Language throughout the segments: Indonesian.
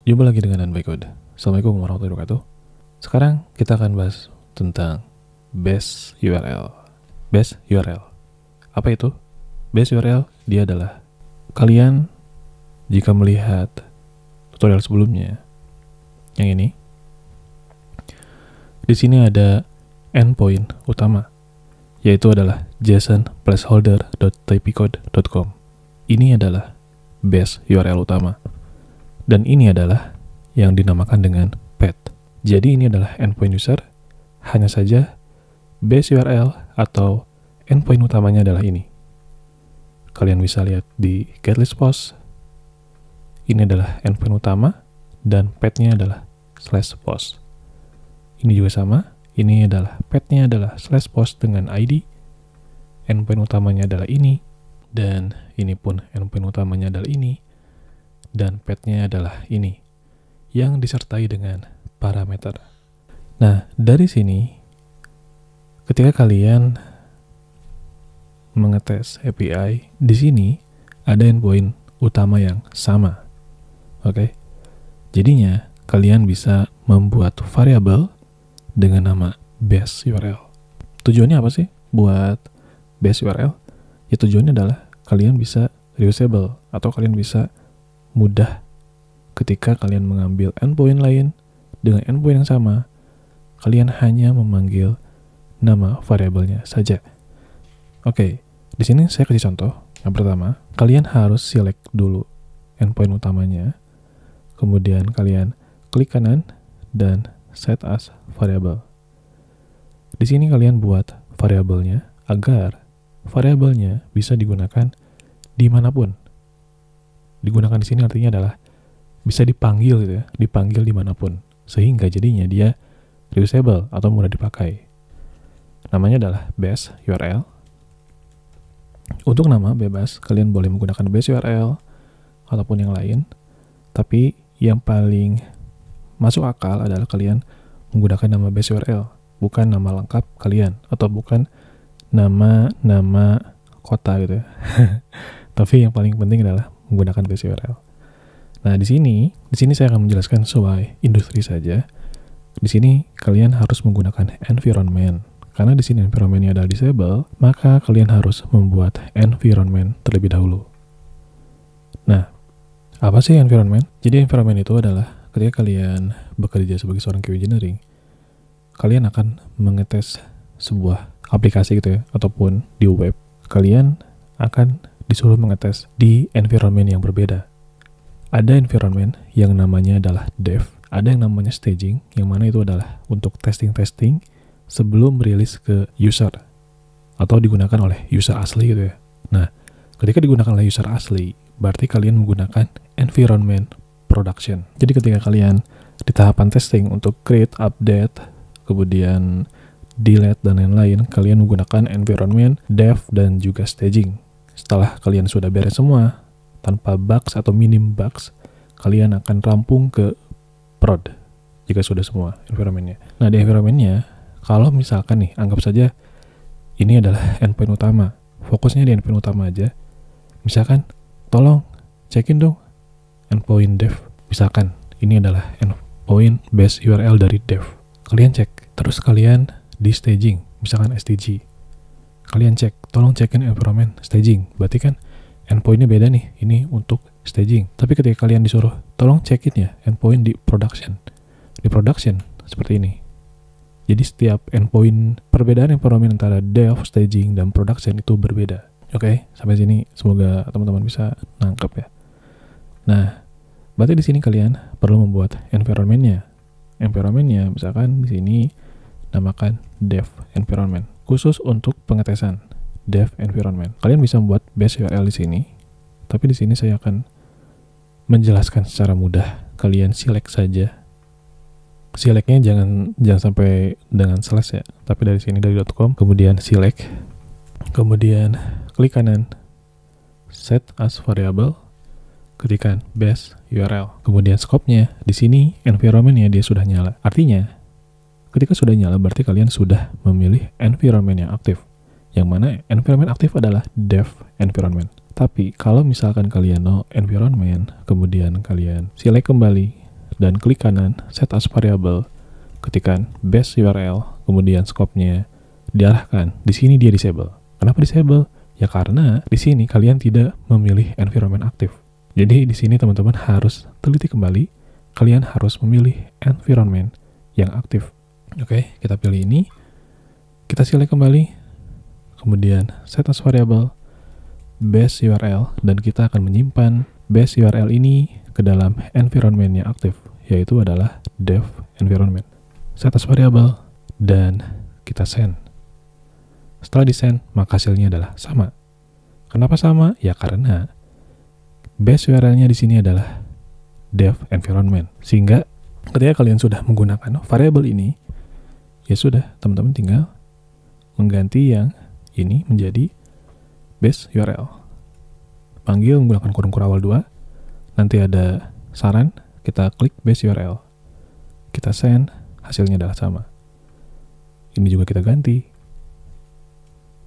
Jumpa lagi dengan Unbycode. Assalamualaikum warahmatullahi wabarakatuh. Sekarang kita akan bahas tentang base URL. Base URL. Apa itu? Base URL, dia adalah kalian jika melihat tutorial sebelumnya yang ini, di sini ada endpoint utama, yaitu adalah json_placeholder.typicode.com. Ini adalah base URL utama. Dan ini adalah yang dinamakan dengan path. Jadi ini adalah endpoint user, hanya saja base URL atau endpoint utamanya adalah ini. Kalian bisa lihat di get list post, ini adalah endpoint utama, dan path-nya adalah /post. Ini juga sama, ini adalah path-nya adalah /post dengan ID, endpoint utamanya adalah ini, dan ini pun endpoint utamanya adalah ini, dan path-nya adalah ini, yang disertai dengan parameter. Nah, dari sini, ketika kalian mengetes API, di sini ada endpoint utama yang sama. Oke? Jadinya, kalian bisa membuat variabel dengan nama base URL. Tujuannya apa sih buat base URL? Ya, tujuannya adalah kalian bisa reusable, atau kalian bisa mudah ketika kalian mengambil endpoint lain dengan endpoint yang sama, kalian hanya memanggil nama variabelnya saja. Oke, di sini saya kasih contoh. Yang pertama, kalian harus select dulu endpoint utamanya, kemudian kalian klik kanan dan set as variable. Di sini kalian buat variabelnya agar variabelnya bisa digunakan dimanapun. Digunakan di sini artinya adalah bisa dipanggil gitu ya, dipanggil dimanapun, sehingga jadinya dia reusable atau mudah dipakai. Namanya adalah base URL. Untuk nama bebas, kalian boleh menggunakan base URL ataupun yang lain, tapi yang paling masuk akal adalah kalian menggunakan nama base URL, bukan nama lengkap kalian atau bukan nama kota gitu ya. Tapi yang paling penting adalah menggunakan base URL. Nah, di sini saya akan menjelaskan sesuai industri saja. Di sini kalian harus menggunakan environment. Karena di sini environment-nya adalah disable, maka kalian harus membuat environment terlebih dahulu. Nah, apa sih environment? Jadi environment itu adalah ketika kalian bekerja sebagai seorang QA engineering, kalian akan mengetes sebuah aplikasi gitu ya, ataupun di web, kalian akan disuruh mengetes di environment yang berbeda. Ada environment yang namanya adalah dev, ada yang namanya staging, yang mana itu adalah untuk testing sebelum rilis ke user atau digunakan oleh user asli gitu ya. Nah, ketika digunakan oleh user asli, berarti kalian menggunakan environment production. Jadi ketika kalian di tahapan testing untuk create, update, kemudian delete dan lain-lain, kalian menggunakan environment dev dan juga staging. Setelah kalian sudah beres semua, tanpa bugs atau minim bugs, kalian akan rampung ke prod, jika sudah semua environment-nya. Nah, di environment-nya, kalau misalkan nih, anggap saja ini adalah endpoint utama, fokusnya di endpoint utama aja. Misalkan, tolong cekin dong endpoint dev. Misalkan, ini adalah endpoint base URL dari dev. Kalian cek, terus kalian di staging, misalkan STG. Kalian cek, tolong cekin environment staging. Berarti kan endpoint-nya beda nih, ini untuk staging. Tapi ketika kalian disuruh, tolong cekin ya endpoint di production. Di production, seperti ini. Jadi setiap endpoint, perbedaan environment antara dev, staging, dan production itu berbeda. Oke, sampai sini semoga teman-teman bisa nangkep ya. Nah, berarti di sini kalian perlu membuat environment-nya. Environment-nya, misalkan di sini namakan dev environment, khusus untuk pengetesan dev environment. Kalian bisa membuat base URL di sini, tapi di sini saya akan menjelaskan secara mudah. Kalian select saja. Selectnya jangan sampai dengan slash ya, tapi dari sini dari .com, kemudian select, kemudian klik kanan, set as variable, ketikkan base URL, kemudian scope-nya di sini environment-nya dia sudah nyala. Artinya ketika sudah nyala berarti kalian sudah memilih environment yang aktif. Yang mana environment aktif adalah dev environment. Tapi kalau misalkan kalian no environment, kemudian kalian select kembali dan klik kanan set as variable, ketikan base URL, kemudian scope-nya diarahkan. Di sini dia disable. Kenapa disable? Ya karena di sini kalian tidak memilih environment aktif. Jadi di sini teman-teman harus teliti kembali, kalian harus memilih environment yang aktif. Oke, kita pilih ini. Kita select kembali, kemudian set as variable base URL, dan kita akan menyimpan base URL ini ke dalam environment yang aktif, yaitu adalah dev environment. Set as variable, dan kita send. Setelah di send, maka hasilnya adalah sama. Kenapa sama? Ya karena base URL-nya di sini adalah dev environment. Sehingga ketika kalian sudah menggunakan variable ini, ya sudah, teman-teman tinggal mengganti yang ini menjadi base URL. Panggil menggunakan kurung kurawal 2. Nanti ada saran, kita klik base URL. Kita send, hasilnya adalah sama. Ini juga kita ganti.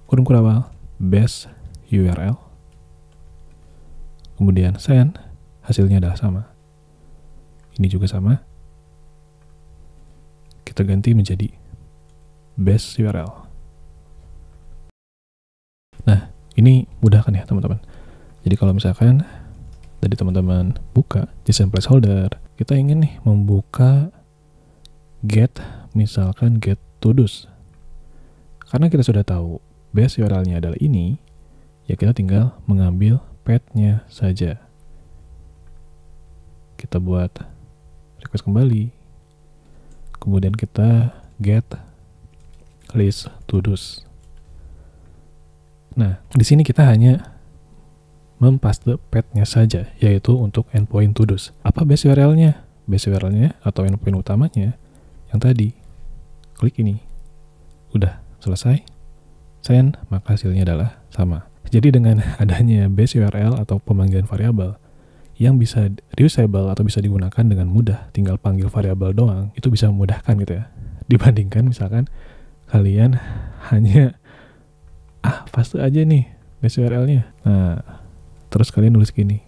Kurung kurawal base URL. Kemudian send, hasilnya adalah sama. Ini juga sama. Kita ganti menjadi base URL. Nah, ini mudah kan ya teman-teman. Jadi kalau misalkan tadi teman-teman buka JSON placeholder, kita ingin nih membuka misalkan get todos. Karena kita sudah tahu base URL-nya adalah ini, ya kita tinggal mengambil path-nya saja. Kita buat request kembali. Kemudian kita get list todos. Nah, di sini kita hanya mempaste path-nya saja, yaitu untuk endpoint todos. Apa base URL-nya? Base URL-nya atau endpoint utamanya yang tadi. Klik ini. Udah selesai. Send, maka hasilnya adalah sama. Jadi dengan adanya base URL atau pemanggilan variabel yang bisa reusable atau bisa digunakan dengan mudah, tinggal panggil variabel doang, itu bisa memudahkan gitu ya. Dibandingkan misalkan kalian hanya paste aja nih base URL-nya. Nah, terus kalian nulis gini.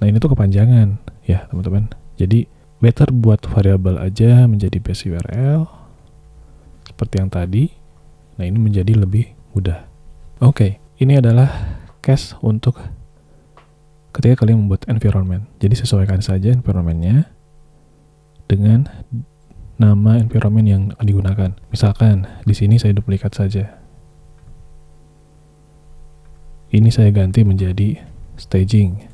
Nah, ini tuh kepanjangan ya, teman-teman. Jadi, better buat variabel aja menjadi base URL seperti yang tadi. Nah, ini menjadi lebih mudah. Oke, ini adalah case untuk ketika kalian membuat environment. Jadi, sesuaikan saja environment-nya dengan nama environment yang akan digunakan. Misalkan di sini saya duplikat saja. Ini saya ganti menjadi staging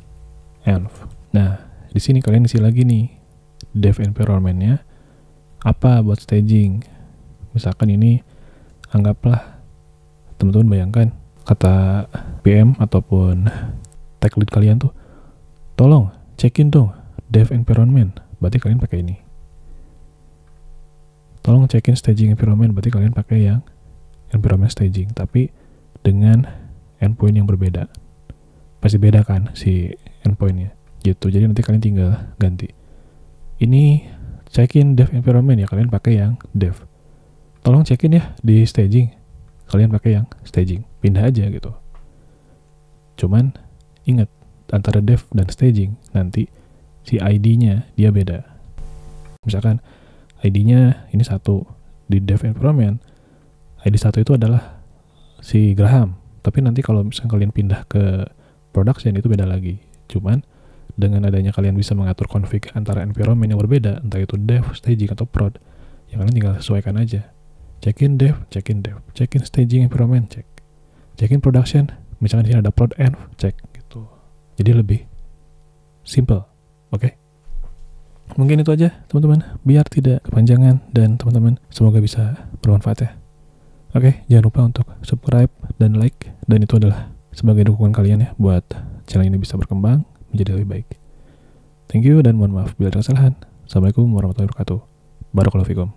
env. Nah, di sini kalian isi lagi nih dev environment-nya apa buat staging. Misalkan ini anggaplah teman-teman bayangkan kata PM ataupun tech lead kalian tuh, tolong cekin dong dev environment, berarti kalian pakai ini. Tolong cekin staging environment, berarti kalian pakai yang environment staging, tapi dengan endpoint yang berbeda. Pasti beda kan si endpointnya gitu. Jadi nanti kalian tinggal ganti. Ini cekin dev environment, ya kalian pakai yang dev. Tolong cekin ya di staging, kalian pakai yang staging. Pindah aja gitu. Cuman ingat, antara dev dan staging nanti si ID-nya dia beda. Misalkan ID-nya ini 1 di dev environment, ID 1 itu adalah si Graham. Tapi nanti kalau misalnya kalian pindah ke production itu beda lagi. Cuman dengan adanya kalian bisa mengatur config antara environment yang berbeda, entah itu dev, staging, atau prod, yang kalian tinggal sesuaikan aja. Check-in dev, check-in dev, check-in staging environment, check. Check-in production, misalnya di sini ada prod env, check gitu. Jadi lebih simple, oke? Mungkin itu aja teman-teman, biar tidak kepanjangan dan teman-teman semoga bisa bermanfaat ya. Oke, jangan lupa untuk subscribe dan like, dan itu adalah sebagai dukungan kalian ya buat channel ini bisa berkembang menjadi lebih baik. Thank you dan mohon maaf bila ada kesalahan. Assalamualaikum warahmatullahi wabarakatuh. Barakallahu fikum.